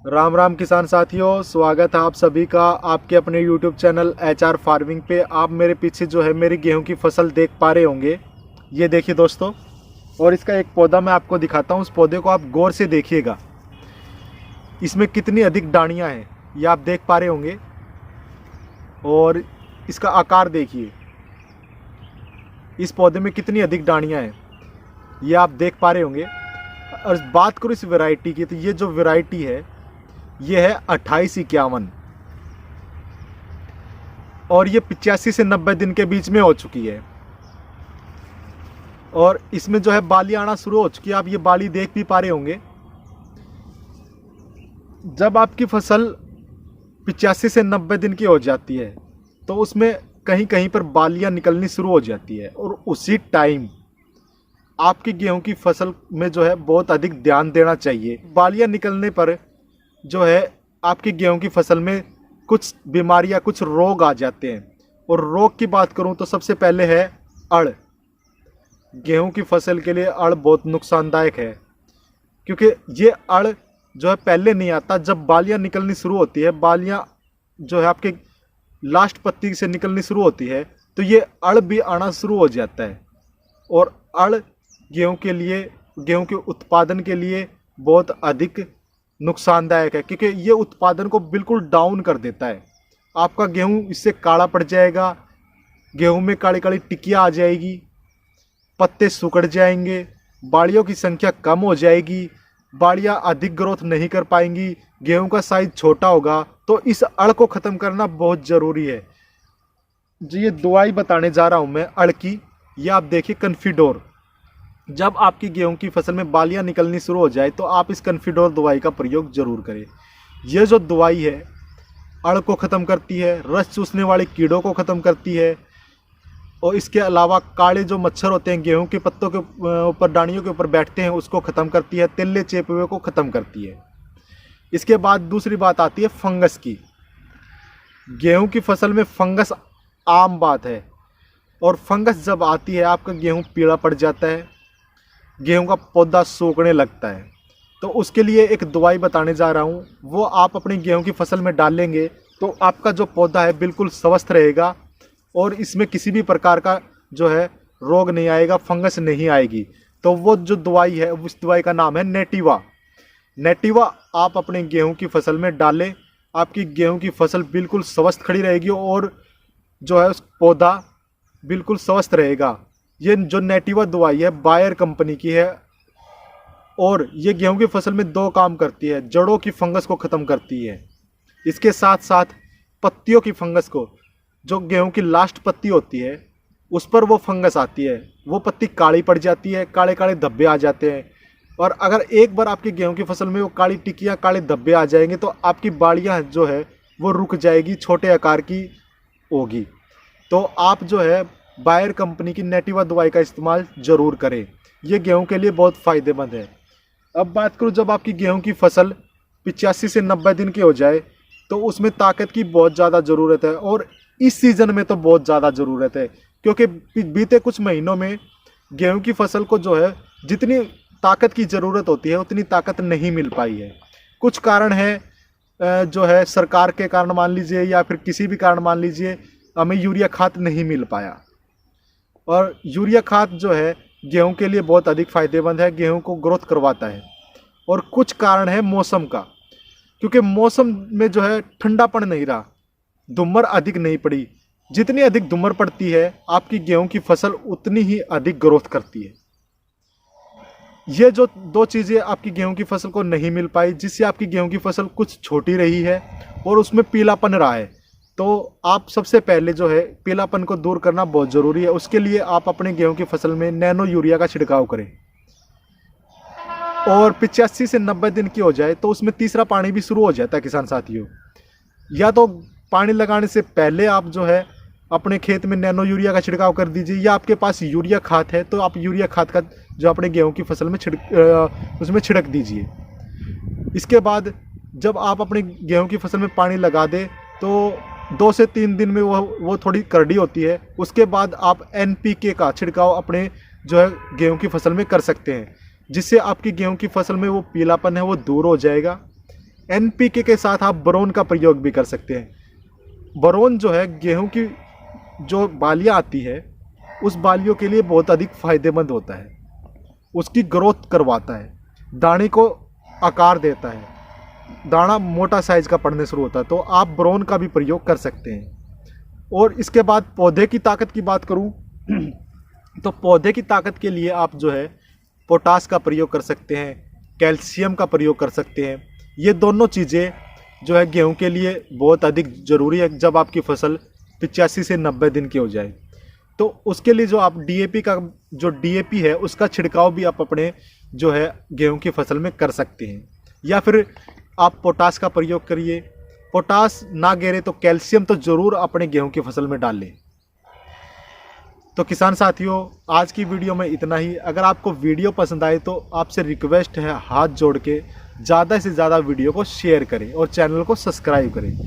राम राम किसान साथियों, स्वागत है आप सभी का आपके अपने YouTube चैनल HR फार्मिंग पे। आप मेरे पीछे जो है मेरी गेहूं की फसल देख पा रहे होंगे। ये देखिए दोस्तों, और इसका एक पौधा मैं आपको दिखाता हूँ। उस पौधे को आप गौर से देखिएगा, इसमें कितनी अधिक डांडियाँ हैं ये आप देख पा रहे होंगे। और इसका आकार देखिए, इस पौधे में कितनी अधिक डांडियाँ हैं ये आप देख पा रहे होंगे। और बात करूँ इस वैरायटी की, तो ये जो वैरायटी है ये है 2851 और ये 85 से 90 दिन के बीच में हो चुकी है। और इसमें जो है बाली आना शुरू हो चुकी है, आप ये बाली देख भी पा रहे होंगे। जब आपकी फसल 85 से 90 दिन की हो जाती है तो उसमें कहीं कहीं पर बालियां निकलनी शुरू हो जाती है, और उसी टाइम आपकी गेहूं की फसल में जो है बहुत अधिक ध्यान देना चाहिए। बालियां निकलने पर जो है आपकी गेहूं की फसल में कुछ बीमारियां, कुछ रोग आ जाते हैं। और रोग की बात करूं तो सबसे पहले है अड़। गेहूं की फसल के लिए अड़ बहुत नुकसानदायक है, क्योंकि ये अड़ जो है पहले नहीं आता, जब बालियां निकलनी शुरू होती है, बालियां जो है आपके लास्ट पत्ती से निकलनी शुरू होती है, तो ये अड़ भी आना शुरू हो जाता है। और अड़ गेहूं के लिए, गेहूं के उत्पादन के लिए बहुत अधिक नुकसानदायक है, क्योंकि ये उत्पादन को बिल्कुल डाउन कर देता है। आपका गेहूं इससे काला पड़ जाएगा, गेहूं में काली काली टिकियाँ आ जाएगी, पत्ते सुकड़ जाएंगे, बाड़ियों की संख्या कम हो जाएगी, बाड़ियाँ अधिक ग्रोथ नहीं कर पाएंगी, गेहूं का साइज छोटा होगा। तो इस अड़ को ख़त्म करना बहुत ज़रूरी है। जो ये दवाई बताने जा रहा हूँ मैं अड़ की, ये आप देखिए कन्फिडोर। जब आपकी गेहूं की फसल में बालियां निकलनी शुरू हो जाए तो आप इस कन्फिडोर दवाई का प्रयोग जरूर करें। ये जो दवाई है अड़ को ख़त्म करती है, रस चूसने वाले कीड़ों को ख़त्म करती है, और इसके अलावा काले जो मच्छर होते हैं गेहूं के पत्तों के ऊपर, डानियों के ऊपर बैठते हैं, उसको ख़त्म करती है, तिल्ले चेपे हुए को ख़त्म करती है। इसके बाद दूसरी बात आती है फंगस की। गेहूँ की फसल में फंगस आम बात है, और फंगस जब आती है आपका गेहूँ पीला पड़ जाता है, गेहूं का पौधा सूखने लगता है। तो उसके लिए एक दवाई बताने जा रहा हूं, वो आप अपनी गेहूं की फसल में डालेंगे तो आपका जो पौधा है बिल्कुल स्वस्थ रहेगा, और इसमें किसी भी प्रकार का जो है रोग नहीं आएगा, फंगस नहीं आएगी। तो वो जो दवाई है, उस दवाई का नाम है नेटिवा। नेटिवा आप अपने गेहूं की फसल में डालें, आपकी गेहूं की फसल बिल्कुल स्वस्थ खड़ी रहेगी, और जो है उस पौधा बिल्कुल स्वस्थ रहेगा। ये जो नेटिवा दवाई है बायर कंपनी की है, और ये गेहूं की फसल में दो काम करती है। जड़ों की फंगस को ख़त्म करती है, इसके साथ साथ पत्तियों की फंगस को, जो गेहूं की लास्ट पत्ती होती है उस पर वो फंगस आती है, वो पत्ती काली पड़ जाती है, काले काले धब्बे आ जाते हैं। और अगर एक बार आपकी गेहूं की फसल में वो काली टिकियाँ, काले धब्बे आ जाएंगे तो आपकी बाड़ियाँ जो है वो रुक जाएगी, छोटे आकार की होगी। तो आप जो है बायर कंपनी की नेटिवा दवाई का इस्तेमाल ज़रूर करें, ये गेहूं के लिए बहुत फ़ायदेमंद है। अब बात करूं, जब आपकी गेहूं की फसल 85 से 90 दिन की हो जाए तो उसमें ताकत की बहुत ज़्यादा ज़रूरत है, और इस सीज़न में तो बहुत ज़्यादा ज़रूरत है, क्योंकि बीते कुछ महीनों में गेहूं की फसल को जो है जितनी ताकत की ज़रूरत होती है उतनी ताकत नहीं मिल पाई है। कुछ कारण है, जो है सरकार के कारण मान लीजिए, या फिर किसी भी कारण मान लीजिए, हमें यूरिया खाद नहीं मिल पाया। और यूरिया खाद जो है गेहूं के लिए बहुत अधिक फ़ायदेमंद है, गेहूं को ग्रोथ करवाता है। और कुछ कारण है मौसम का, क्योंकि मौसम में जो है ठंडापन नहीं रहा, धुम्मर अधिक नहीं पड़ी। जितनी अधिक धुम्मर पड़ती है आपकी गेहूं की फसल उतनी ही अधिक ग्रोथ करती है। ये जो दो चीज़ें आपकी गेहूं की फसल को नहीं मिल पाई, जिससे आपकी गेहूं की फसल कुछ छोटी रही है और उसमें पीलापन रहा है। तो आप सबसे पहले जो है पीलापन को दूर करना बहुत ज़रूरी है। उसके लिए आप अपने गेहूं की फसल में नैनो यूरिया का छिड़काव करें, और 85 से 90 दिन की हो जाए तो उसमें तीसरा पानी भी शुरू हो जाता है किसान साथियों। या तो पानी लगाने से पहले आप जो है अपने खेत में नैनो यूरिया का छिड़काव कर दीजिए, या आपके पास यूरिया खाद है तो आप यूरिया खाद का जो अपने गेहूं की फसल में उसमें छिड़क दीजिए। इसके बाद जब आप अपने गेहूं की फसल में पानी लगा दें तो 2 से 3 दिन में वो थोड़ी करड़ी होती है। उसके बाद आप NPK का छिड़काव अपने जो है गेहूं की फसल में कर सकते हैं, जिससे आपकी गेहूं की फसल में वो पीलापन है वो दूर हो जाएगा। एनपीके के साथ आप बोरोन का प्रयोग भी कर सकते हैं। बोरोन जो है गेहूं की जो बालियां आती है उस बालियों के लिए बहुत अधिक फायदेमंद होता है, उसकी ग्रोथ करवाता है, दाने को आकार देता है, दाना मोटा साइज का पड़ने शुरू होता है। तो आप बोरोन का भी प्रयोग कर सकते हैं। और इसके बाद पौधे की ताकत की बात करूं तो पौधे की ताकत के लिए आप जो है पोटास का प्रयोग कर सकते हैं, कैल्शियम का प्रयोग कर सकते हैं। ये दोनों चीज़ें जो है गेहूं के लिए बहुत अधिक ज़रूरी है जब आपकी फसल 85 से 90 दिन की हो जाए। तो उसके लिए जो आप डीएपी है उसका छिड़काव भी आप अपने जो है गेहूं की फसल में कर सकते हैं, या फिर आप पोटास का प्रयोग करिए। पोटास ना गिरे तो कैल्शियम तो ज़रूर अपने गेहूं की फसल में डालें। तो किसान साथियों, आज की वीडियो में इतना ही। अगर आपको वीडियो पसंद आए तो आपसे रिक्वेस्ट है हाथ जोड़ के ज़्यादा से ज़्यादा वीडियो को शेयर करें और चैनल को सब्सक्राइब करें।